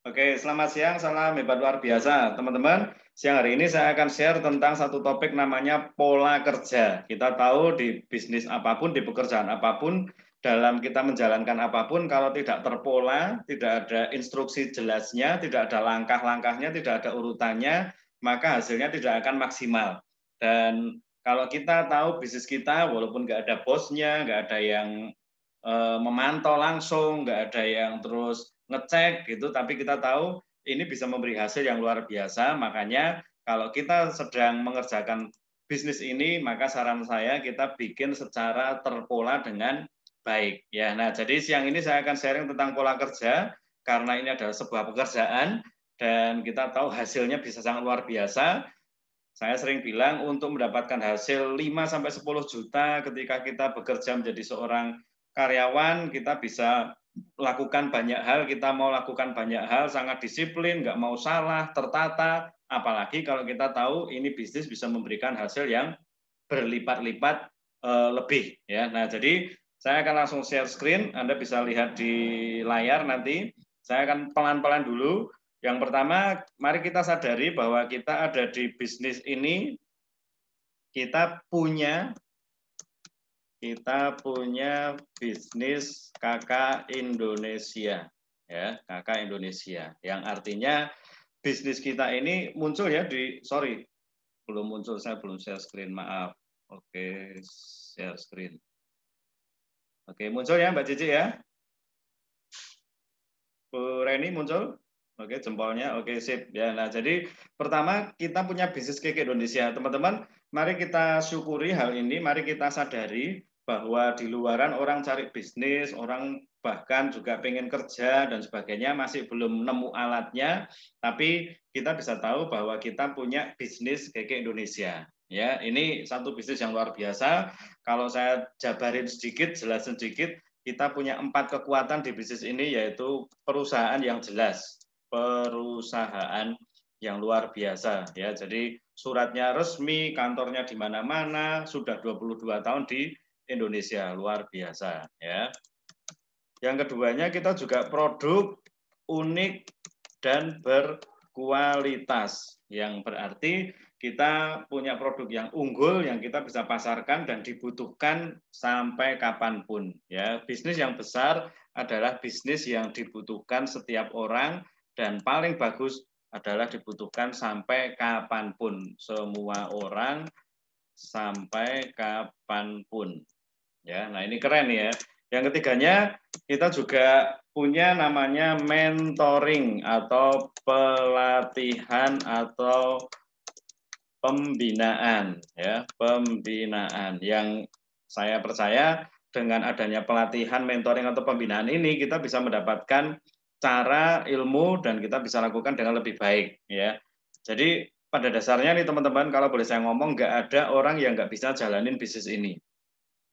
Oke, selamat siang, salam hebat luar biasa. Teman-teman, siang hari ini saya akan share tentang satu topik namanya pola kerja. Kita tahu di bisnis apapun, di pekerjaan apapun, dalam kita menjalankan apapun, kalau tidak terpola, tidak ada instruksi jelasnya, tidak ada langkah-langkahnya, tidak ada urutannya, maka hasilnya tidak akan maksimal. Dan kalau kita tahu bisnis kita, walaupun nggak ada bosnya, nggak ada yang memantau langsung, nggak ada yang terus ngecek gitu, tapi kita tahu ini bisa memberi hasil yang luar biasa. Makanya kalau kita sedang mengerjakan bisnis ini, maka saran saya kita bikin secara terpola dengan baik. Ya, nah jadi siang ini saya akan sharing tentang pola kerja karena ini adalah sebuah pekerjaan dan kita tahu hasilnya bisa sangat luar biasa. Saya sering bilang untuk mendapatkan hasil 5 sampai 10 juta ketika kita bekerja menjadi seorang karyawan, kita bisa lakukan banyak hal, kita mau lakukan banyak hal, sangat disiplin, nggak mau salah, tertata, apalagi kalau kita tahu ini bisnis bisa memberikan hasil yang berlipat-lipat lebih. Ya, nah jadi saya akan langsung share screen, Anda bisa lihat di layar nanti. Saya akan pelan-pelan dulu. Yang pertama, mari kita sadari bahwa kita ada di bisnis ini, kita punya bisnis Kakak Indonesia, ya Kakak Indonesia, yang artinya bisnis kita ini muncul ya belum muncul, saya belum share screen, maaf. Oke, share screen. Oke, muncul ya Mbak Cici ya? Bu Reni muncul? Oke, jempolnya. Oke, sip. Ya, nah jadi pertama kita punya bisnis Cake Indonesia. Teman-teman, mari kita syukuri hal ini, mari kita sadari bahwa di luaran orang cari bisnis, orang bahkan juga pengen kerja dan sebagainya, masih belum nemu alatnya, tapi kita bisa tahu bahwa kita punya bisnis Cake Indonesia. Ya, ini satu bisnis yang luar biasa. Kalau saya jabarin sedikit, jelasin sedikit, kita punya 4 kekuatan di bisnis ini, yaitu perusahaan yang jelas, perusahaan yang luar biasa ya. Jadi suratnya resmi, kantornya di mana-mana, sudah 22 tahun di Indonesia, luar biasa ya. Yang keduanya kita juga produk unik dan berkualitas, yang berarti kita punya produk yang unggul yang kita bisa pasarkan dan dibutuhkan sampai kapanpun. Ya, bisnis yang besar adalah bisnis yang dibutuhkan setiap orang dan paling bagus adalah dibutuhkan sampai kapanpun, semua orang sampai kapanpun. Ya, nah ini keren ya. Yang ketiganya kita juga punya namanya mentoring atau pelatihan atau pembinaan ya, pembinaan yang saya percaya dengan adanya pelatihan, mentoring atau pembinaan ini kita bisa mendapatkan cara, ilmu dan kita bisa lakukan dengan lebih baik ya. Jadi pada dasarnya nih teman-teman, kalau boleh saya ngomong, nggak ada orang yang nggak bisa jalanin bisnis ini.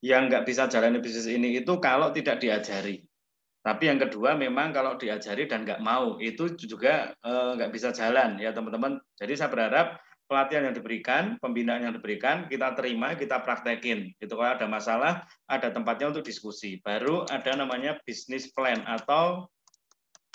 Yang nggak bisa jalanin bisnis ini itu kalau tidak diajari. Tapi yang kedua memang kalau diajari dan nggak mau itu juga nggak bisa jalan ya teman-teman. Jadi saya berharap pelatihan yang diberikan, pembinaan yang diberikan, kita terima, kita praktekin. Itu kalau ada masalah, ada tempatnya untuk diskusi. Baru ada namanya business plan atau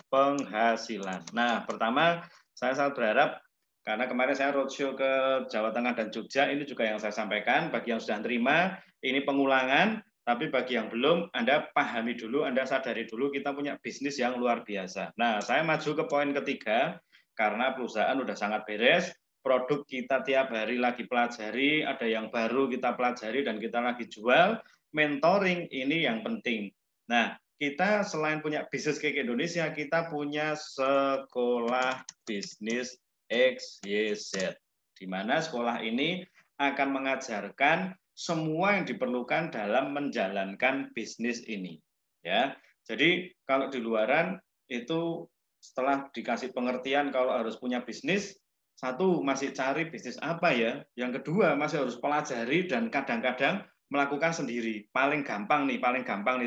penghasilan. Nah, pertama saya sangat berharap karena kemarin saya roadshow ke Jawa Tengah dan Jogja, ini juga yang saya sampaikan bagi yang sudah terima, ini pengulangan, tapi bagi yang belum, Anda pahami dulu, Anda sadari dulu, kita punya bisnis yang luar biasa. Nah, saya maju ke poin ketiga, karena perusahaan sudah sangat beres, produk kita tiap hari lagi pelajari, ada yang baru kita pelajari dan kita lagi jual, mentoring ini yang penting. Nah, kita selain punya bisnis Cake Indonesia, kita punya sekolah bisnis XYZ, di mana sekolah ini akan mengajarkan semua yang diperlukan dalam menjalankan bisnis ini. Ya, jadi kalau di luaran itu setelah dikasih pengertian kalau harus punya bisnis, satu masih cari bisnis apa ya, yang kedua masih harus pelajari dan kadang-kadang melakukan sendiri. Paling gampang nih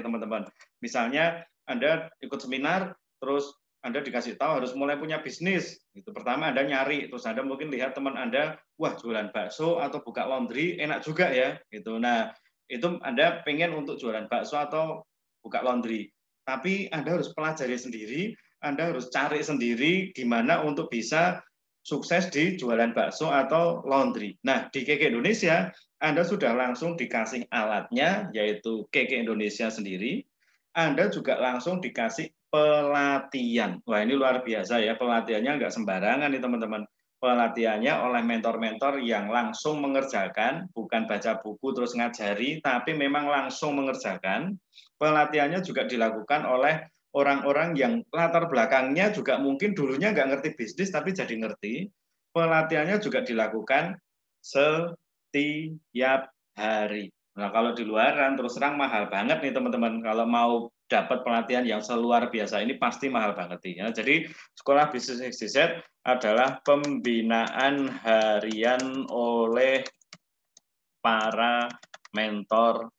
teman-teman. Misalnya Anda ikut seminar, terus anda dikasih tahu harus mulai punya bisnis. Itu pertama Anda nyari, terus Anda mungkin lihat teman Anda, wah jualan bakso atau buka laundry enak juga ya. Gitu. Nah, itu Anda pengen untuk jualan bakso atau buka laundry. Tapi Anda harus pelajari sendiri, Anda harus cari sendiri gimana untuk bisa sukses di jualan bakso atau laundry. Nah, di Keke Indonesia, Anda sudah langsung dikasih alatnya, yaitu Keke Indonesia sendiri. Anda juga langsung dikasih pelatihan. Wah, ini luar biasa ya, pelatihannya nggak sembarangan nih teman-teman. Pelatihannya oleh mentor-mentor yang langsung mengerjakan, bukan baca buku terus ngajari, tapi memang langsung mengerjakan. Pelatihannya juga dilakukan oleh orang-orang yang latar belakangnya juga mungkin dulunya nggak ngerti bisnis tapi jadi ngerti. Pelatihannya juga dilakukan setiap hari. Nah, kalau di luaran terus terang mahal banget nih teman-teman. Kalau mau dapat pelatihan yang seluar biasa ini pasti mahal banget ya. Jadi Sekolah Bisnis XYZ adalah pembinaan harian oleh para mentor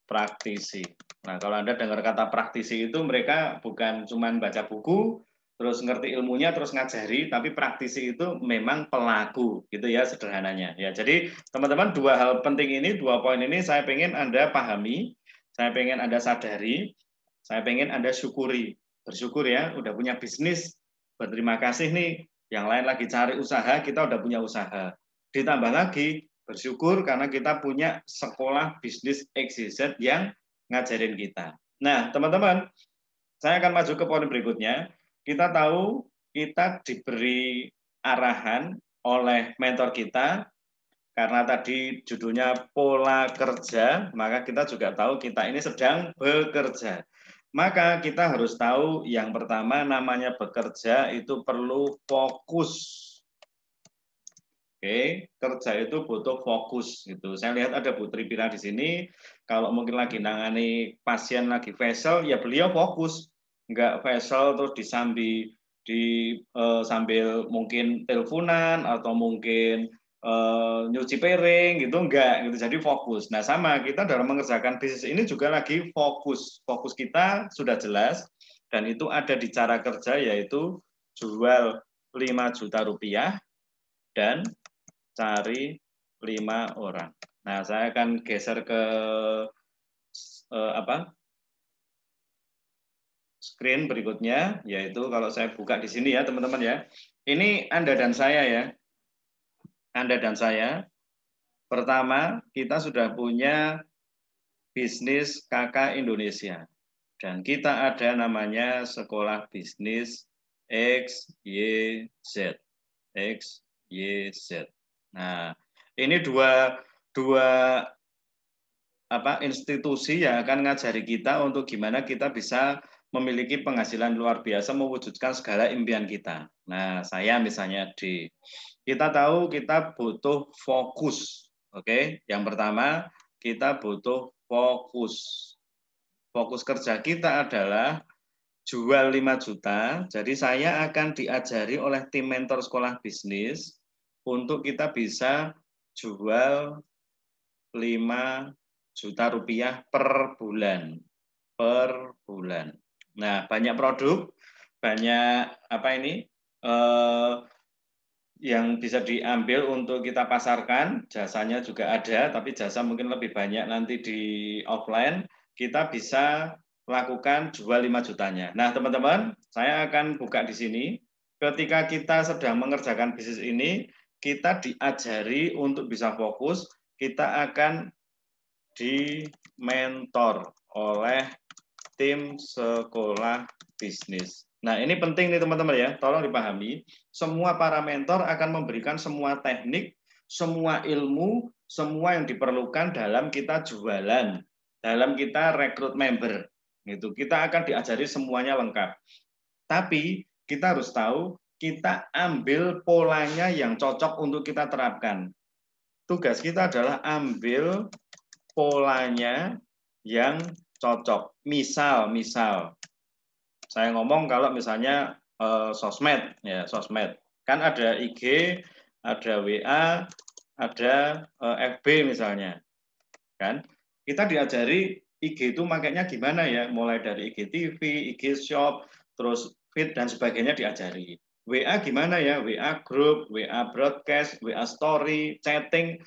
praktisi. Nah, kalau Anda dengar kata praktisi itu mereka bukan cuma baca buku, terus ngerti ilmunya, terus ngajari, tapi praktisi itu memang pelaku, gitu ya sederhananya. Ya, jadi teman-teman dua hal penting ini, dua poin ini saya pengen Anda pahami, saya pengen Anda sadari, saya pengen Anda syukuri. Bersyukur ya, udah punya bisnis, berterima kasih nih, yang lain lagi cari usaha, kita udah punya usaha. Ditambah lagi, bersyukur karena kita punya sekolah bisnis XYZ yang ngajarin kita. Nah, teman-teman, saya akan maju ke poin berikutnya. Kita tahu kita diberi arahan oleh mentor kita, karena tadi judulnya pola kerja, maka kita juga tahu kita ini sedang bekerja. Maka kita harus tahu yang pertama namanya bekerja itu perlu fokus. Oke, kerja itu butuh fokus gitu. Saya lihat ada Bu Tripira di sini. Kalau mungkin lagi nangani pasien lagi facial, ya beliau fokus, nggak facial terus sambil mungkin teleponan atau mungkin nyuci piring gitu, enggak gitu. Jadi fokus. Nah sama kita dalam mengerjakan bisnis ini juga lagi fokus. Fokus kita sudah jelas dan itu ada di cara kerja yaitu jual 5 juta rupiah dan cari 5 orang. Nah, saya akan geser ke screen berikutnya, yaitu kalau saya buka di sini ya, teman-teman ya. Ini Anda dan saya ya. Anda dan saya. Pertama, kita sudah punya bisnis KK Indonesia. Dan kita ada namanya Sekolah Bisnis XYZ. XYZ. Nah, ini dua institusi yang akan ngajari kita untuk gimana kita bisa memiliki penghasilan luar biasa mewujudkan segala impian kita. Nah, saya misalnya kita tahu kita butuh fokus. Oke, yang pertama kita butuh fokus. Fokus kerja kita adalah jual 5 juta. Jadi saya akan diajari oleh tim mentor sekolah bisnis untuk kita bisa jual 5 juta rupiah per bulan. Per bulan. Nah, banyak produk, banyak yang bisa diambil untuk kita pasarkan, jasanya juga ada, tapi jasa mungkin lebih banyak nanti di offline, kita bisa lakukan jual 5 jutanya. Nah, teman-teman, saya akan buka di sini. Ketika kita sedang mengerjakan bisnis ini, kita diajari untuk bisa fokus, kita akan dimentor oleh tim sekolah bisnis. Nah, ini penting nih teman-teman ya, tolong dipahami. Semua para mentor akan memberikan semua teknik, semua ilmu, semua yang diperlukan dalam kita jualan, dalam kita rekrut member. Gitu. Kita akan diajari semuanya lengkap. Tapi kita harus tahu, kita ambil polanya yang cocok untuk kita terapkan. Tugas kita adalah ambil polanya yang cocok. Misal saya ngomong kalau misalnya sosmed ya, sosmed. Kan ada IG, ada WA, ada FB misalnya. Kan? Kita diajari IG itu makanya gimana ya, mulai dari IGTV, IG Shop, terus feed dan sebagainya diajari. WA gimana ya, WA group, WA broadcast, WA story, chatting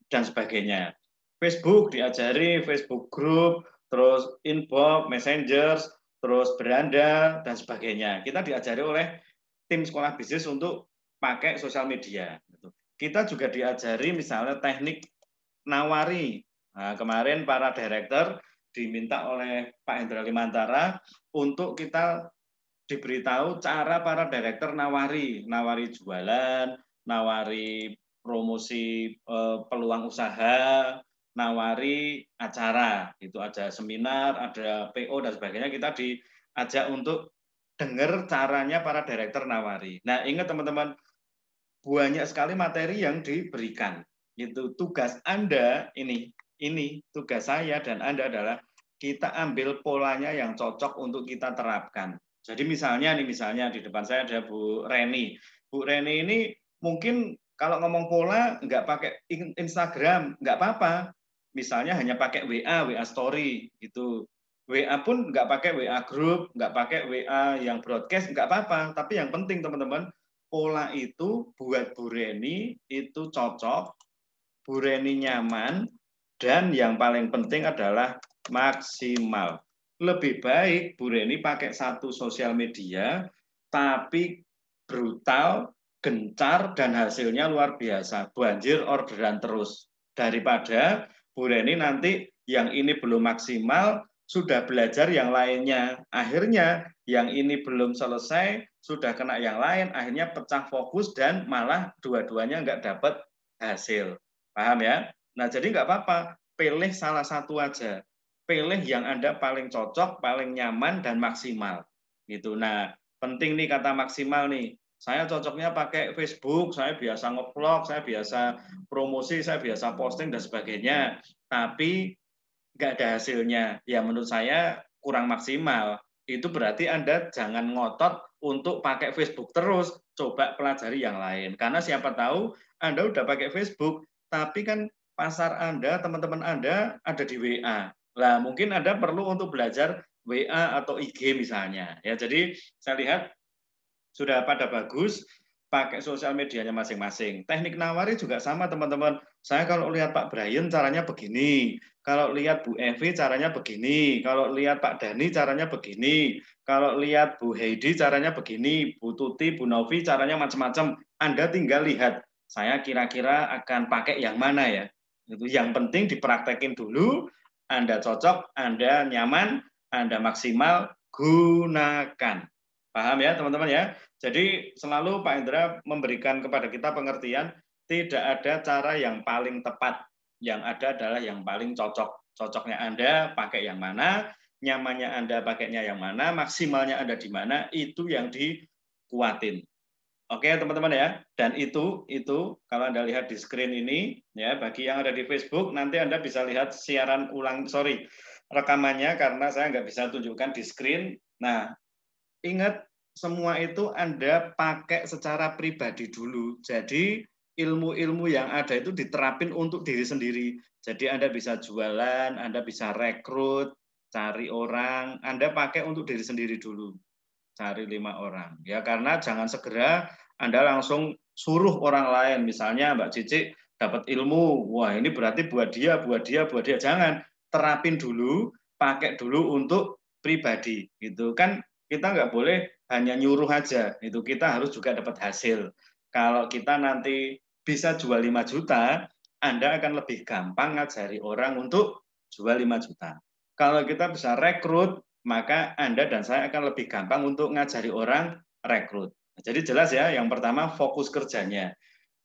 dan sebagainya. Facebook diajari Facebook group, terus inbox, messenger, terus beranda, dan sebagainya. Kita diajari oleh tim sekolah bisnis untuk pakai sosial media. Kita juga diajari misalnya teknik nawari. Nah, kemarin para director diminta oleh Pak Hendra Limantara untuk kita diberitahu cara para director nawari jualan, nawari promosi peluang usaha, nawari acara. Itu ada seminar, ada PO dan sebagainya. Kita diajak untuk dengar caranya para director nawari. Nah, ingat teman-teman, banyak sekali materi yang diberikan. Itu tugas Anda ini tugas saya dan Anda adalah kita ambil polanya yang cocok untuk kita terapkan. Jadi misalnya di depan saya ada Bu Reni. Bu Reni ini mungkin kalau ngomong pola nggak pakai Instagram, nggak apa-apa. Misalnya hanya pakai WA story gitu. WA pun nggak pakai WA group, nggak pakai WA yang broadcast, nggak apa-apa. Tapi yang penting teman-teman, pola itu buat Bu Reni itu cocok, Bu Reni nyaman, dan yang paling penting adalah maksimal. Lebih baik Bu Reni pakai satu sosial media, tapi brutal, gencar, dan hasilnya luar biasa. Banjir orderan terus. Daripada Bu Reni nanti yang ini belum maksimal, sudah belajar yang lainnya. Akhirnya yang ini belum selesai, sudah kena yang lain, akhirnya pecah fokus dan malah dua-duanya nggak dapat hasil. Paham ya? Nah, jadi nggak apa-apa, pilih salah satu aja. Pilih yang Anda paling cocok, paling nyaman, dan maksimal. Gitu. Nah, penting nih kata maksimal nih. Saya cocoknya pakai Facebook, saya biasa nge-vlog, saya biasa promosi, saya biasa posting, dan sebagainya. Tapi nggak ada hasilnya. Ya menurut saya kurang maksimal. Itu berarti Anda jangan ngotot untuk pakai Facebook terus. Coba pelajari yang lain. Karena siapa tahu Anda udah pakai Facebook, tapi kan pasar Anda, teman-teman Anda ada di WA. Lah mungkin Anda perlu untuk belajar WA atau IG misalnya. Ya, jadi saya lihat sudah pada bagus, pakai sosial medianya masing-masing. Teknik nawari juga sama teman-teman. Saya kalau lihat Pak Brian caranya begini, kalau lihat Bu Evi caranya begini, kalau lihat Pak Dani caranya begini, kalau lihat Bu Heidi caranya begini, Bu Tuti, Bu Novi caranya macam-macam. Anda tinggal lihat, saya kira-kira akan pakai yang mana ya. Itu yang penting dipraktekin dulu, Anda cocok, Anda nyaman, Anda maksimal, gunakan. Paham ya teman-teman ya? Jadi selalu Pak Indra memberikan kepada kita pengertian tidak ada cara yang paling tepat. Yang ada adalah yang paling cocok. Cocoknya Anda pakai yang mana, nyamannya Anda pakainya yang mana, maksimalnya Anda di mana, itu yang dikuatin. Oke teman-teman ya. Dan itu kalau Anda lihat di screen ini ya, bagi yang ada di Facebook nanti Anda bisa lihat siaran ulang, rekamannya karena saya nggak bisa tunjukkan di screen. Nah, ingat semua itu Anda pakai secara pribadi dulu. Jadi ilmu-ilmu yang ada itu diterapin untuk diri sendiri. Jadi Anda bisa jualan, Anda bisa rekrut, cari orang, Anda pakai untuk diri sendiri dulu. Cari 5 orang. Ya karena jangan segera Anda langsung suruh orang lain. Misalnya Mbak Cici dapat ilmu, wah ini berarti buat dia. Jangan, terapin dulu, pakai dulu untuk pribadi. Gitu kan kita nggak boleh hanya nyuruh aja, itu kita harus juga dapat hasil. Kalau kita nanti bisa jual 5 juta, Anda akan lebih gampang ngajari orang untuk jual 5 juta. Kalau kita bisa rekrut, maka Anda dan saya akan lebih gampang untuk ngajari orang rekrut. Jadi jelas ya, yang pertama fokus kerjanya.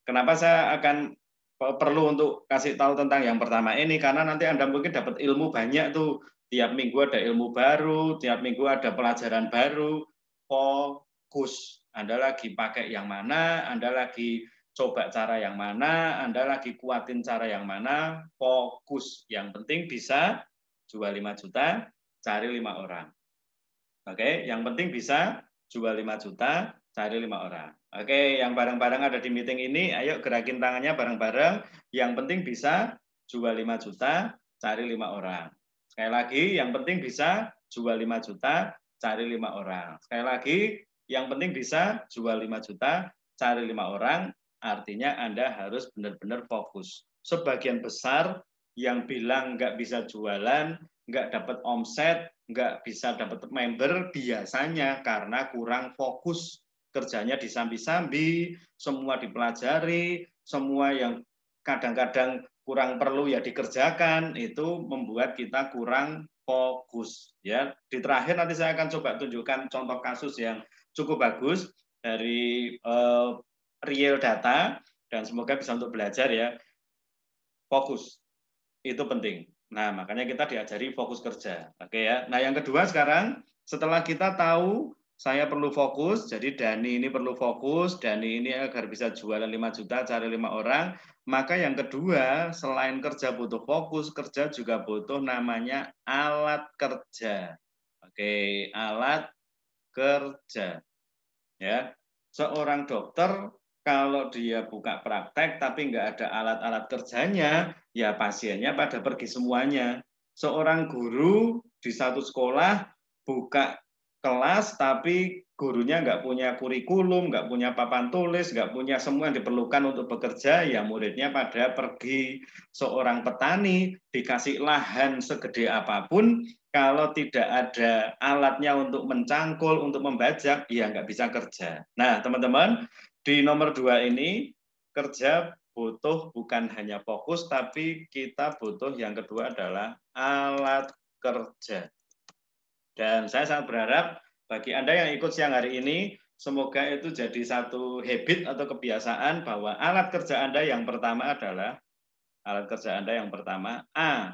Kenapa saya akan perlu untuk kasih tahu tentang yang pertama ini, karena nanti Anda mungkin dapat ilmu banyak tuh. Tiap minggu ada ilmu baru, tiap minggu ada pelajaran baru. Fokus. Anda lagi pakai yang mana, Anda lagi coba cara yang mana, Anda lagi kuatin cara yang mana, fokus. Yang penting bisa jual 5 juta, cari 5 orang. Oke, yang penting bisa jual 5 juta, cari 5 orang. Oke, yang bareng-bareng ada di meeting ini, ayo gerakin tangannya bareng-bareng. Yang penting bisa jual 5 juta, cari 5 orang. Sekali lagi, yang penting bisa jual 5 juta, cari 5 orang. Sekali lagi, yang penting bisa jual 5 juta, cari 5 orang, artinya Anda harus benar-benar fokus. Sebagian besar yang bilang nggak bisa jualan, nggak dapat omset, nggak bisa dapat member biasanya karena kurang fokus, kerjanya disambi-sambi, semua dipelajari, semua yang kadang-kadang kurang perlu ya dikerjakan, itu membuat kita kurang fokus. Ya, di terakhir nanti saya akan coba tunjukkan contoh kasus yang cukup bagus dari real data dan semoga bisa untuk belajar ya. Fokus itu penting. Nah, makanya kita diajari fokus kerja. Oke ya. Nah, yang kedua sekarang setelah kita tahu saya perlu fokus, jadi Dani ini perlu fokus, Dani ini agar bisa jualan 5 juta, cari 5 orang, maka yang kedua selain kerja butuh fokus, kerja juga butuh namanya alat kerja. Oke, alat kerja. Ya, seorang dokter kalau dia buka praktek tapi nggak ada alat-alat kerjanya, ya pasiennya pada pergi semuanya. Seorang guru di satu sekolah buka kelas tapi gurunya nggak punya kurikulum, nggak punya papan tulis, nggak punya semua yang diperlukan untuk bekerja, ya muridnya pada pergi. Seorang petani dikasih lahan segede apapun, kalau tidak ada alatnya untuk mencangkul, untuk membajak, ya nggak bisa kerja. Nah, teman-teman, di nomor 2 ini, kerja butuh bukan hanya fokus, tapi kita butuh yang kedua adalah alat kerja. Dan saya sangat berharap bagi Anda yang ikut siang hari ini, semoga itu jadi satu habit atau kebiasaan bahwa alat kerja Anda yang pertama adalah, alat kerja Anda yang pertama, A,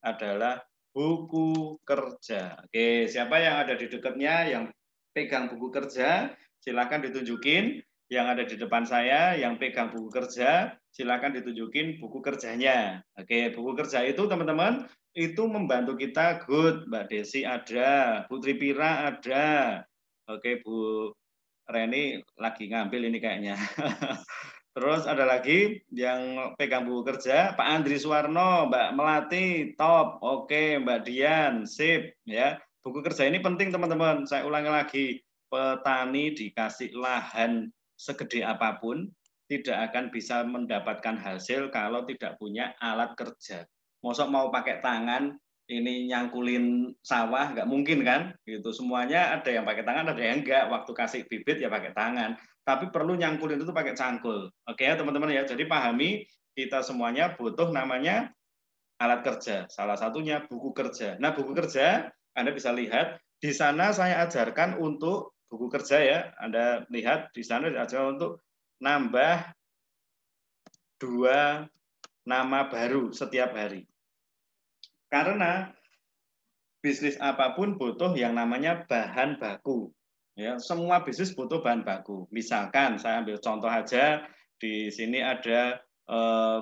adalah buku kerja. Oke, siapa yang ada di dekatnya yang pegang buku kerja, silakan ditunjukin. Yang ada di depan saya yang pegang buku kerja, silakan ditunjukin buku kerjanya. Oke, buku kerja itu teman-teman itu membantu kita. Good, Mbak Desi ada, Bu Tripira ada. Oke, Bu Reni lagi ngambil ini kayaknya. Terus ada lagi yang pegang buku kerja, Pak Andri Suwarno, Mbak Melati, top, oke, Mbak Dian, sip, ya. Buku kerja ini penting teman-teman. Saya ulangi lagi, petani dikasih lahan segede apapun, tidak akan bisa mendapatkan hasil kalau tidak punya alat kerja. Mosok mau pakai tangan, ini nyangkulin sawah, nggak mungkin kan? Gitu. Semuanya ada yang pakai tangan, ada yang enggak. Waktu kasih bibit ya pakai tangan. Tapi perlu nyangkulin itu pakai cangkul. Oke ya teman-teman ya. Jadi pahami kita semuanya butuh namanya alat kerja. Salah satunya buku kerja. Nah buku kerja Anda bisa lihat di sana saya ajarkan untuk buku kerja ya. Anda lihat di sana diajarkan untuk nambah 2 nama baru setiap hari. Karena bisnis apapun butuh yang namanya bahan baku. Ya, semua bisnis butuh bahan baku. Misalkan saya ambil contoh aja, di sini ada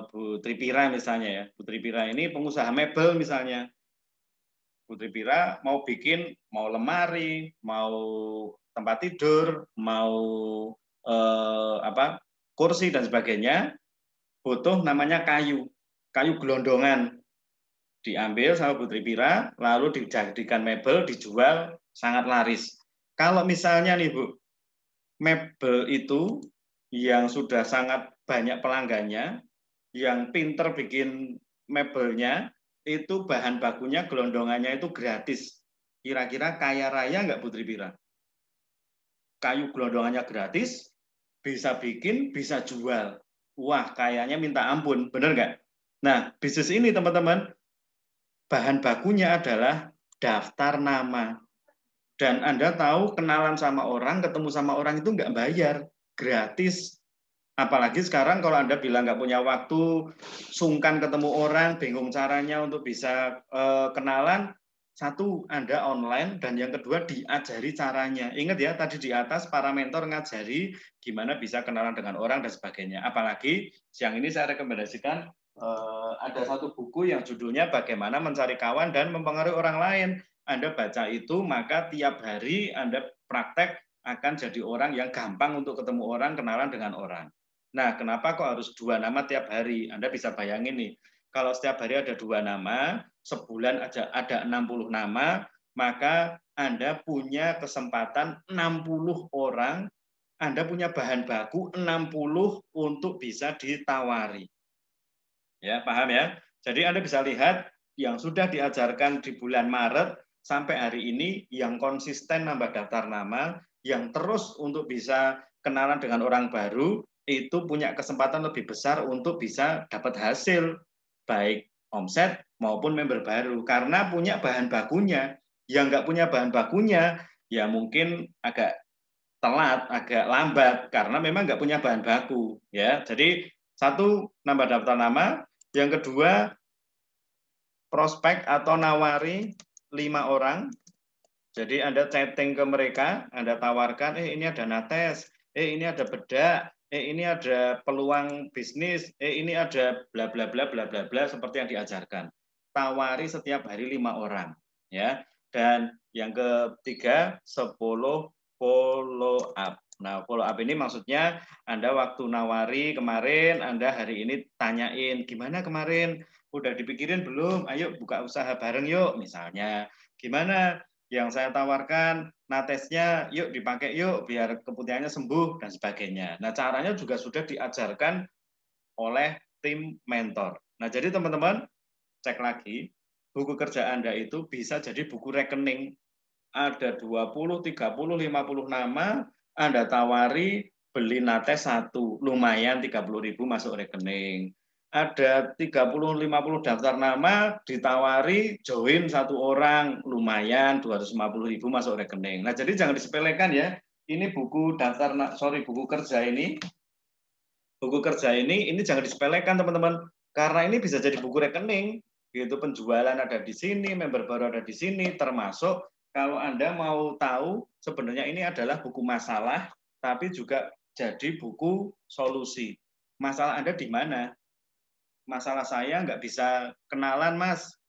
Bu Tripira misalnya ya. Bu Tripira ini pengusaha mebel misalnya. Bu Tripira mau bikin mau lemari, mau tempat tidur, mau kursi dan sebagainya, butuh namanya kayu, kayu gelondongan. Diambil sama Bu Tripira, lalu dijadikan mebel, dijual sangat laris. Kalau misalnya nih Bu, mebel itu yang sudah sangat banyak pelanggannya, yang pinter bikin mebelnya, itu bahan bakunya, gelondongannya itu gratis. Kira-kira kaya raya nggak Bu Tripira? Kayu gelondongannya gratis, bisa bikin, bisa jual. Wah, kayaknya minta ampun, bener nggak? Nah, bisnis ini teman-teman, bahan bakunya adalah daftar nama. Dan Anda tahu kenalan sama orang, ketemu sama orang itu nggak bayar, gratis. Apalagi sekarang kalau Anda bilang nggak punya waktu, sungkan ketemu orang, bingung caranya untuk bisa kenalan, satu, Anda online, dan yang kedua diajari caranya. Ingat ya, tadi di atas para mentor ngajari gimana bisa kenalan dengan orang dan sebagainya. Apalagi siang ini saya rekomendasikan ada satu buku yang judulnya Bagaimana Mencari Kawan dan Mempengaruhi Orang Lain. Anda baca itu, maka tiap hari Anda praktek akan jadi orang yang gampang untuk ketemu orang, kenalan dengan orang. Nah, kenapa kok harus 2 nama tiap hari? Anda bisa bayangin nih, kalau setiap hari ada 2 nama, sebulan ada 60 nama, maka Anda punya kesempatan 60 orang, Anda punya bahan baku 60 untuk bisa ditawari. Ya, paham ya? Jadi Anda bisa lihat yang sudah diajarkan di bulan Maret sampai hari ini, yang konsisten nambah daftar nama, yang terus untuk bisa kenalan dengan orang baru, itu punya kesempatan lebih besar untuk bisa dapat hasil, baik omset maupun member baru, karena punya bahan bakunya. Yang nggak punya bahan bakunya, ya mungkin agak telat, agak lambat karena memang nggak punya bahan baku, ya. Jadi satu, nambah daftar nama. Yang kedua, prospek atau nawari 5 orang. Jadi Anda chatting ke mereka, Anda tawarkan, ini ada nates, ini ada bedak, ini ada peluang bisnis, ini ada bla bla bla bla bla bla seperti yang diajarkan. Tawari setiap hari 5 orang, ya. Dan yang ketiga, 10 follow up. Nah, follow up ini maksudnya Anda waktu nawari kemarin, Anda hari ini tanyain, gimana kemarin? Udah dipikirin belum? Ayo buka usaha bareng yuk, misalnya. Gimana? Yang saya tawarkan, natesnya yuk dipakai yuk, biar keputihannya sembuh, dan sebagainya. Nah, caranya juga sudah diajarkan oleh tim mentor. Nah, jadi teman-teman, cek lagi, buku kerja Anda itu bisa jadi buku rekening. Ada 20, 30, 50 nama, Anda tawari beli nates 1, lumayan 30.000 masuk rekening. Ada 30-50 daftar nama, ditawari join 1 orang, lumayan 250.000 masuk rekening. Nah, jadi jangan disepelekan ya. Ini buku daftar, buku kerja ini. Buku kerja ini jangan disepelekan teman-teman. Karena ini bisa jadi buku rekening. Gitu, penjualan ada di sini, member baru ada di sini, termasuk kalau Anda mau tahu sebenarnya ini adalah buku masalah, tapi juga jadi buku solusi. Masalah Anda di mana? Masalah saya nggak bisa kenalan, Mas.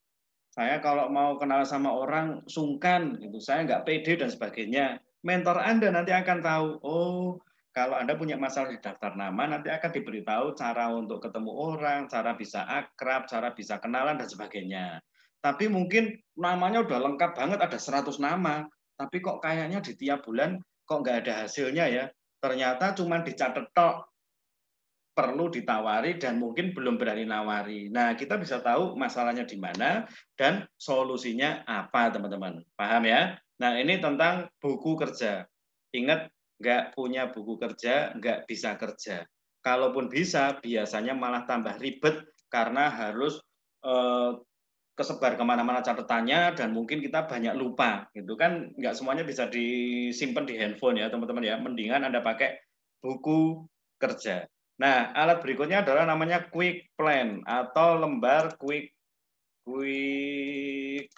Saya kalau mau kenal sama orang sungkan, gitu. Saya nggak pede dan sebagainya. Mentor Anda nanti akan tahu, oh, kalau Anda punya masalah di daftar nama, nanti akan diberitahu cara untuk ketemu orang, cara bisa akrab, cara bisa kenalan, dan sebagainya. Tapi mungkin namanya udah lengkap banget, ada 100 nama. Tapi kok kayaknya di tiap bulan kok nggak ada hasilnya ya. Ternyata cuma dicatat tok, perlu ditawari dan mungkin belum berani nawari. Nah, kita bisa tahu masalahnya di mana dan solusinya apa, teman-teman. Paham ya? Nah, ini tentang buku kerja. Ingat, nggak punya buku kerja, nggak bisa kerja. Kalaupun bisa, biasanya malah tambah ribet karena harus kesebar kemana-mana catatannya dan mungkin kita banyak lupa. Gitu kan, nggak semuanya bisa disimpan di handphone ya, teman-teman ya. Mendingan Anda pakai buku kerja. Nah, alat berikutnya adalah namanya quick plan atau lembar quick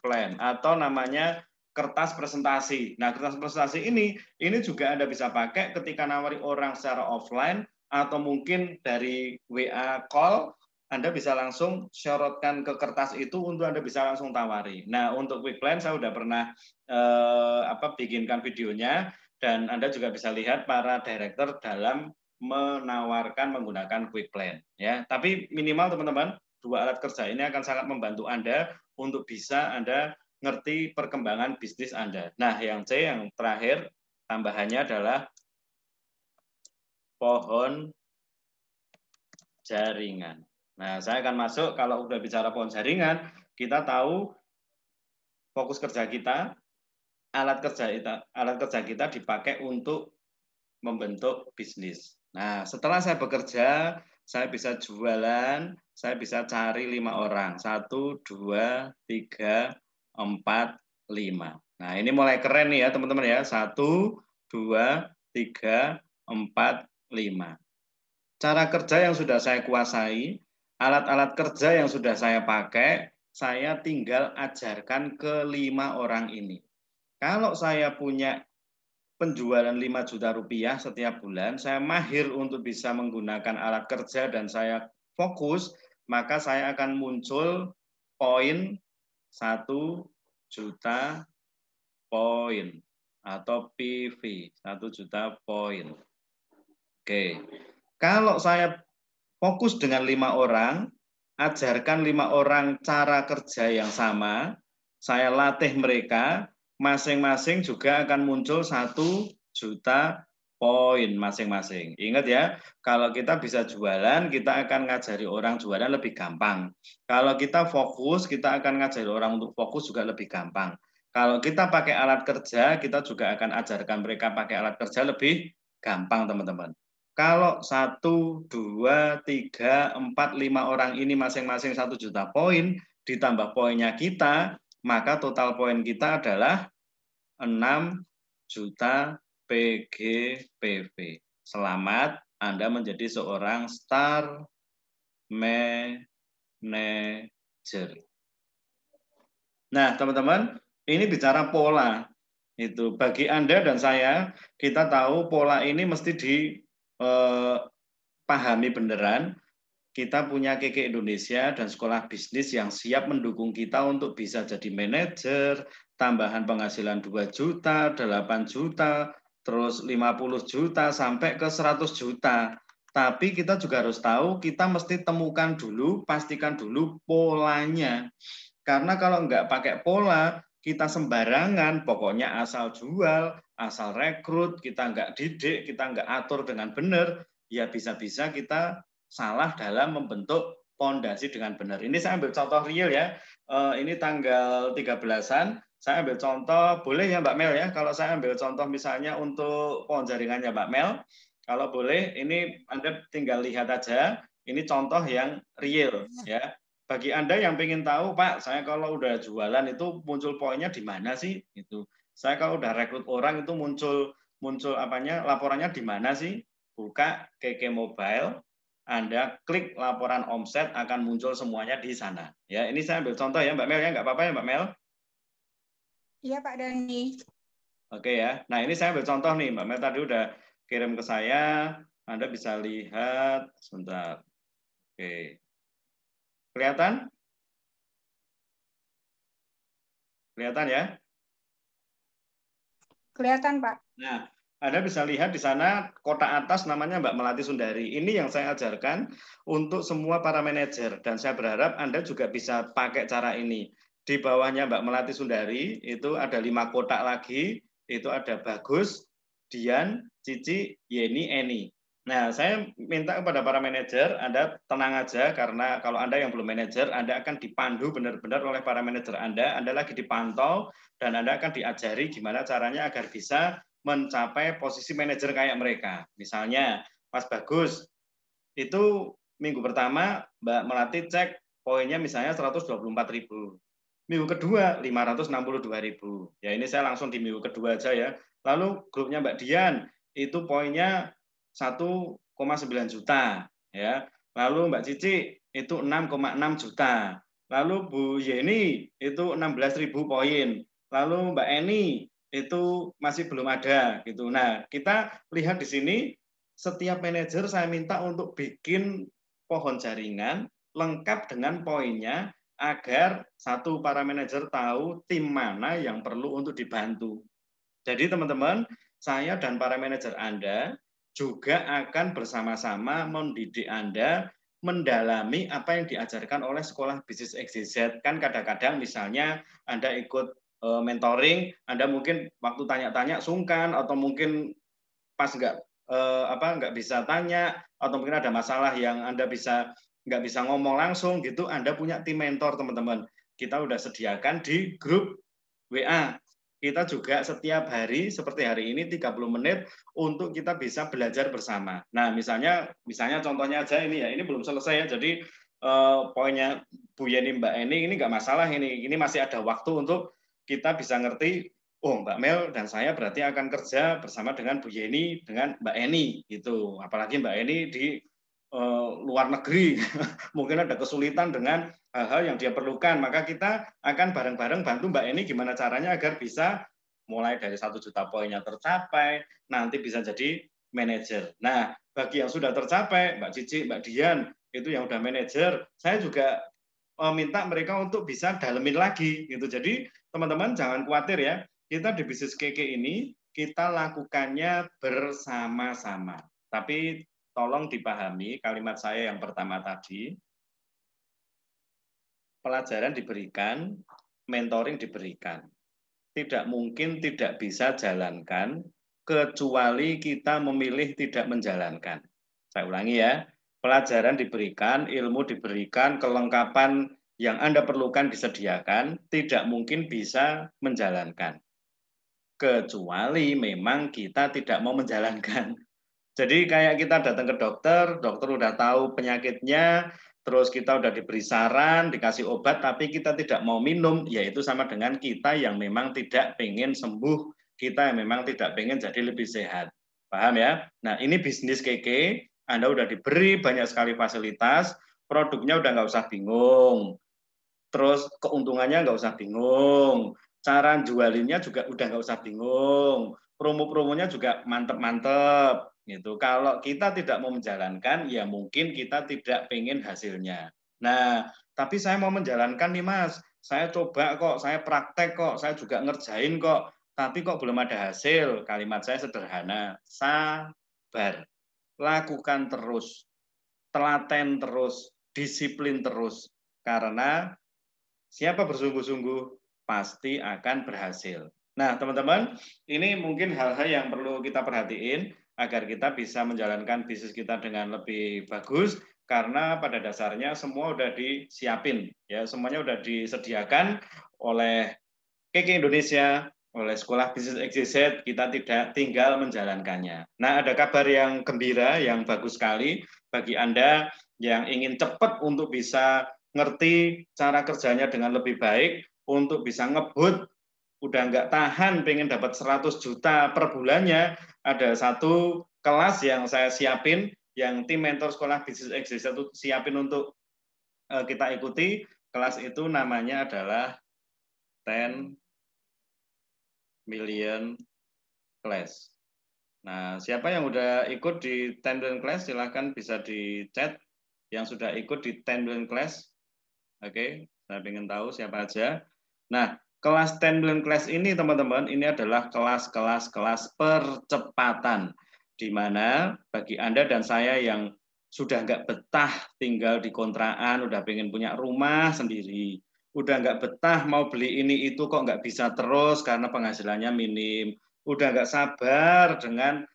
plan atau namanya kertas presentasi. Nah, kertas presentasi ini juga Anda bisa pakai ketika nawari orang secara offline atau mungkin dari WA call, Anda bisa langsung syorotkan ke kertas itu untuk Anda bisa langsung tawari. Nah, untuk quick plan saya sudah pernah bikinkan videonya dan Anda juga bisa lihat para director dalam menawarkan menggunakan quick plan ya. Tapi minimal teman-teman, 2 alat kerja ini akan sangat membantu Anda untuk bisa Anda ngerti perkembangan bisnis Anda. Nah, yang C yang terakhir tambahannya adalah pohon jaringan. Nah, saya akan masuk kalau udah bicara pohon jaringan, kita tahu fokus kerja kita, alat kerja kita dipakai untuk membentuk bisnis. Nah, setelah saya bekerja, saya bisa jualan, saya bisa cari 5 orang. 1, 2, 3, 4, 5. Nah, ini mulai keren nih ya teman-teman ya. 1, 2, 3, 4, 5. Cara kerja yang sudah saya kuasai, alat-alat kerja yang sudah saya pakai, saya tinggal ajarkan ke 5 orang ini. Kalau saya punya penjualan 5 juta rupiah setiap bulan, saya mahir untuk bisa menggunakan alat kerja dan saya fokus, maka saya akan muncul poin 1 juta poin atau PV, 1 juta poin. Oke, kalau saya fokus dengan 5 orang, ajarkan 5 orang cara kerja yang sama, saya latih mereka, masing-masing juga akan muncul 1 juta poin masing-masing. Ingat ya, kalau kita bisa jualan, kita akan ngajari orang jualan lebih gampang. Kalau kita fokus, kita akan ngajari orang untuk fokus juga lebih gampang. Kalau kita pakai alat kerja, kita juga akan ajarkan mereka pakai alat kerja lebih gampang, teman-teman. Kalau 1, 2, 3, 4, 5 orang ini masing-masing 1 juta poin, ditambah poinnya kita, maka total poin kita adalah 6 juta PGPV. Selamat, Anda menjadi seorang star manager. Nah, teman-teman, ini bicara pola. Itu bagi Anda dan saya, kita tahu pola ini mesti dipahami beneran. Kita punya KK Indonesia dan sekolah bisnis yang siap mendukung kita untuk bisa jadi manajer, tambahan penghasilan 2 juta, 8 juta, terus 50 juta, sampai ke 100 juta. Tapi kita juga harus tahu, kita mesti temukan dulu, pastikan dulu polanya. Karena kalau nggak pakai pola, kita sembarangan, pokoknya asal jual, asal rekrut, kita nggak didik, kita nggak atur dengan benar, ya bisa-bisa kita salah dalam membentuk pondasi dengan benar. Ini saya ambil contoh real ya. Ini tanggal 13-an, saya ambil contoh, boleh ya Mbak Mel ya, kalau saya ambil contoh misalnya untuk pohon jaringannya Mbak Mel, kalau boleh ini Anda tinggal lihat aja, ini contoh yang real ya. Bagi Anda yang ingin tahu, Pak, saya kalau udah jualan itu muncul poinnya di mana sih? Itu. Saya kalau udah rekrut orang itu muncul laporannya di mana sih? Buka KK Mobile, Anda klik laporan omset, akan muncul semuanya di sana. Ya, ini saya ambil contoh ya Mbak Mel ya, nggak apa-apa ya Mbak Mel? Iya Pak Dani. Oke ya. Nah ini saya ambil contoh nih, Mbak Mel tadi udah kirim ke saya, Anda bisa lihat sebentar. Oke, kelihatan? Kelihatan ya? Kelihatan Pak. Nah, Anda bisa lihat di sana kotak atas namanya Mbak Melati Sundari. Ini yang saya ajarkan untuk semua para manajer dan saya berharap Anda juga bisa pakai cara ini. Di bawahnya Mbak Melati Sundari itu ada 5 kotak lagi, itu ada Bagus, Dian, Cici, Yeni, Eni. Nah, saya minta kepada para manajer, Anda tenang aja karena kalau Anda yang belum manajer, Anda akan dipandu benar-benar oleh para manajer Anda lagi dipantau dan Anda akan diajari gimana caranya agar bisa mencapai posisi manajer kayak mereka. Misalnya, Mas Bagus, itu minggu pertama Mbak Melati cek poinnya misalnya 124.000. Minggu kedua 562.000. Ya ini saya langsung di minggu kedua aja ya. Lalu grupnya Mbak Dian itu poinnya 1,9 juta ya. Lalu Mbak Cici itu 6,6 juta. Lalu Bu Yeni itu 16.000 poin. Lalu Mbak Eni itu masih belum ada gitu. Nah, kita lihat di sini setiap manajer saya minta untuk bikin pohon jaringan lengkap dengan poinnya agar satu para manajer tahu tim mana yang perlu untuk dibantu. Jadi teman-teman, saya dan para manajer Anda juga akan bersama-sama mendidik Anda mendalami apa yang diajarkan oleh sekolah bisnis XYZ. Kan kadang-kadang misalnya Anda ikut mentoring, Anda mungkin waktu tanya-tanya sungkan atau mungkin pas nggak bisa tanya atau mungkin ada masalah yang Anda nggak bisa ngomong langsung gitu, Anda punya tim mentor teman-teman. Kita udah sediakan di grup WA. Kita juga setiap hari seperti hari ini 30 menit untuk kita bisa belajar bersama. Nah, misalnya contohnya aja ini ya, ini belum selesai ya. Jadi poinnya Bu Yeni Mbak Eni ini nggak masalah ini. Ini masih ada waktu untuk kita bisa ngerti, oh Mbak Mel dan saya berarti akan kerja bersama dengan Bu Yeni dengan Mbak Eni gitu. Apalagi Mbak Eni di luar negeri mungkin ada kesulitan dengan hal-hal yang dia perlukan, maka kita akan bareng-bareng bantu Mbak Eni gimana caranya agar bisa mulai dari 1 juta poinnya tercapai, nanti bisa jadi manajer. Nah, bagi yang sudah tercapai, Mbak Cici, Mbak Dian, itu yang udah manajer, saya juga minta mereka untuk bisa dalemin lagi gitu. Jadi teman-teman jangan khawatir ya, kita di bisnis KK ini kita lakukannya bersama-sama. Tapi tolong dipahami kalimat saya yang pertama tadi, pelajaran diberikan, mentoring diberikan. Tidak mungkin tidak bisa jalankan kecuali kita memilih tidak menjalankan. Saya ulangi ya, pelajaran diberikan, ilmu diberikan, kelengkapan yang Anda perlukan disediakan, tidak mungkin bisa menjalankan. Kecuali memang kita tidak mau menjalankan. Jadi kayak kita datang ke dokter, dokter udah tahu penyakitnya, terus kita udah diberi saran, dikasih obat, tapi kita tidak mau minum, yaitu sama dengan kita yang memang tidak pengen sembuh, kita yang memang tidak pengen jadi lebih sehat. Paham ya? Nah ini bisnis keke, Anda udah diberi banyak sekali fasilitas, produknya udah nggak usah bingung, terus keuntungannya nggak usah bingung, cara jualinnya juga udah nggak usah bingung, promo-promonya juga mantep-mantep gitu. Kalau kita tidak mau menjalankan, ya mungkin kita tidak pengen hasilnya. Nah, tapi saya mau menjalankan nih Mas, saya coba kok, saya praktek kok, saya juga ngerjain kok, tapi kok belum ada hasil. Kalimat saya sederhana, sabar, lakukan terus, telaten terus, disiplin terus, karena siapa bersungguh-sungguh pasti akan berhasil. Nah, teman-teman, ini mungkin hal-hal yang perlu kita perhatiin agar kita bisa menjalankan bisnis kita dengan lebih bagus, karena pada dasarnya semua udah disiapin, ya semuanya udah disediakan oleh Keke Indonesia, oleh Sekolah Bisnis XYZ, kita tidak tinggal menjalankannya. Nah, ada kabar yang gembira, yang bagus sekali bagi Anda yang ingin cepat untuk bisa ngerti cara kerjanya dengan lebih baik, untuk bisa ngebut, udah nggak tahan pengen dapat 100 juta per bulannya, ada satu kelas yang saya siapin, yang tim mentor Sekolah Bisnis XYZ itu siapin untuk kita ikuti. Kelas itu namanya adalah 10 million class. Nah, siapa yang udah ikut di 10 million class, silahkan bisa di chat yang sudah ikut di 10 million class. Oke, saya ingin tahu siapa aja. Nah, kelas 10 million class ini teman-teman, ini adalah kelas percepatan, di mana bagi Anda dan saya yang sudah nggak betah tinggal di kontrakan, udah pengen punya rumah sendiri, udah nggak betah mau beli ini itu kok nggak bisa terus karena penghasilannya minim, udah nggak sabar dengan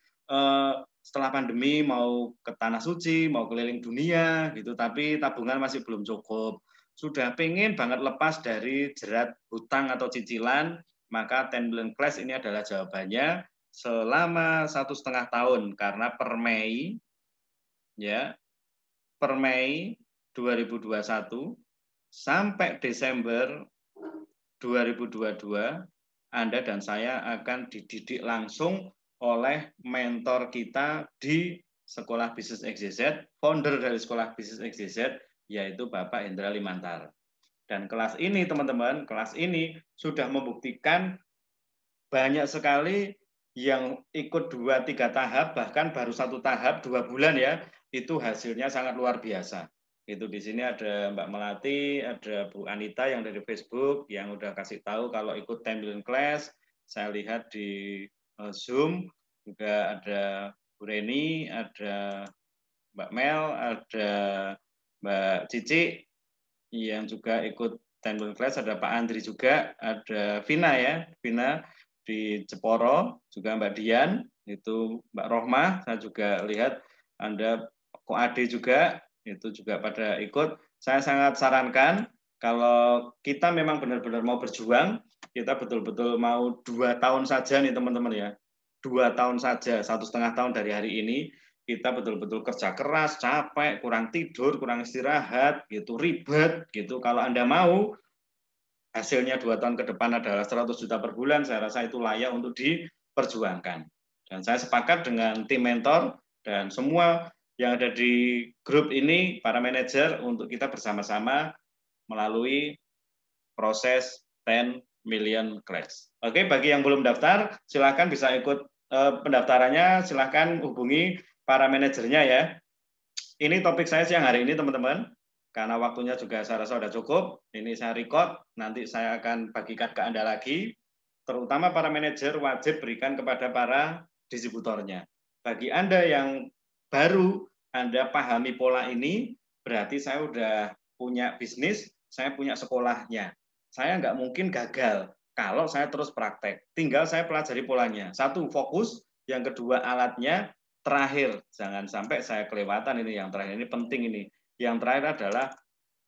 setelah pandemi mau ke tanah suci, mau keliling dunia gitu, tapi tabungan masih belum cukup, sudah pengen banget lepas dari jerat hutang atau cicilan, maka 10 million class ini adalah jawabannya selama 1,5 tahun, karena per Mei ya, per Mei 2021 sampai Desember 2022 Anda dan saya akan dididik langsung oleh mentor kita di Sekolah Bisnis XYZ, founder dari Sekolah Bisnis XYZ, yaitu Bapak Hendra Limantar. Dan kelas ini teman-teman, kelas ini sudah membuktikan banyak sekali yang ikut 2-3 tahap, bahkan baru 1 tahap 2 bulan ya, itu hasilnya sangat luar biasa. Itu di sini ada Mbak Melati, ada Bu Anita yang dari Facebook yang udah kasih tahu kalau ikut 10 million class. Saya lihat di Zoom juga ada Bu Reni, ada Mbak Mel, ada Mbak Cici yang juga ikut 10 million class, ada Pak Andri juga, ada Vina ya, Vina di Jeporo, juga Mbak Dian, itu Mbak Rohmah, saya juga lihat Anda Ko Ade juga, itu juga pada ikut. Saya sangat sarankan kalau kita memang benar-benar mau berjuang, kita betul-betul mau 2 tahun saja nih teman-teman ya, 2 tahun saja, 1,5 tahun dari hari ini, kita betul-betul kerja keras, capek, kurang tidur, kurang istirahat, gitu, ribet, gitu. Kalau Anda mau hasilnya 2 tahun ke depan adalah 100 juta per bulan, saya rasa itu layak untuk diperjuangkan. Dan saya sepakat dengan tim mentor dan semua yang ada di grup ini, para manajer, untuk kita bersama-sama melalui proses 10 million class. Oke, bagi yang belum daftar, silakan bisa ikut pendaftarannya, silakan hubungi para manajernya ya. Ini topik saya siang hari ini teman-teman, karena waktunya juga saya rasa sudah cukup. Ini saya record, nanti saya akan bagikan ke Anda lagi. Terutama para manajer wajib berikan kepada para distributornya. Bagi Anda yang baru, Anda pahami pola ini, berarti saya udah punya bisnis, saya punya sekolahnya. Saya nggak mungkin gagal kalau saya terus praktek. Tinggal saya pelajari polanya. 1, fokus. Yang kedua alatnya, terakhir jangan sampai saya kelewatan ini yang terakhir, ini penting ini. Yang terakhir adalah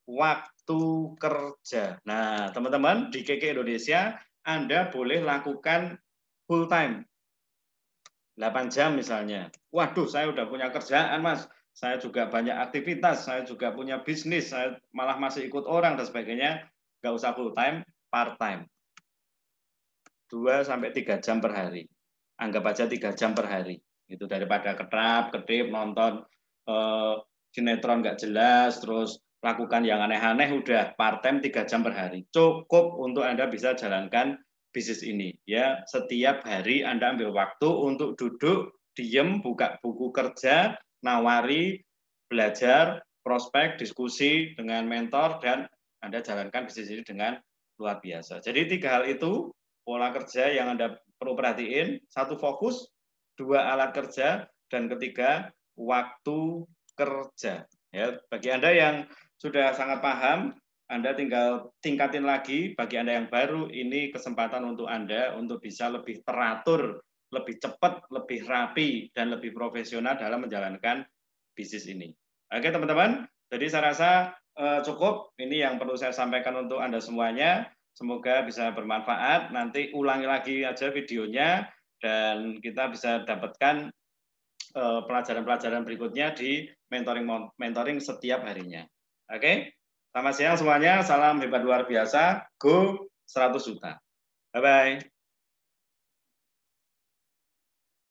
waktu kerja. Nah, teman-teman di KK Indonesia Anda boleh lakukan full time. 8 jam misalnya. Waduh, saya udah punya kerjaan, Mas. Saya juga banyak aktivitas, saya juga punya bisnis, saya malah masih ikut orang dan sebagainya. Nggak usah full time, part time. 2-3 jam per hari. Anggap aja 3 jam per hari. Itu daripada kedip, nonton sinetron nggak jelas, terus lakukan yang aneh-aneh, udah part time 3 jam per hari. Cukup untuk Anda bisa jalankan bisnis ini. Ya, setiap hari Anda ambil waktu untuk duduk, diem, buka buku kerja, nawari, belajar, prospek, diskusi dengan mentor, dan Anda jalankan bisnis ini dengan luar biasa. Jadi 3 hal itu pola kerja yang Anda perlu perhatiin. 1, fokus, 2, alat kerja, dan ketiga, waktu kerja. Ya, bagi Anda yang sudah sangat paham, Anda tinggal tingkatin lagi. Bagi Anda yang baru, ini kesempatan untuk Anda untuk bisa lebih teratur, lebih cepat, lebih rapi, dan lebih profesional dalam menjalankan bisnis ini. Oke, teman-teman. Jadi saya rasa cukup. Ini yang perlu saya sampaikan untuk Anda semuanya. Semoga bisa bermanfaat. Nanti ulangi lagi aja videonya dan kita bisa dapatkan pelajaran-pelajaran berikutnya di mentoring setiap harinya. Oke? Selamat siang semuanya. Salam hebat luar biasa. Go 100 juta. Bye-bye.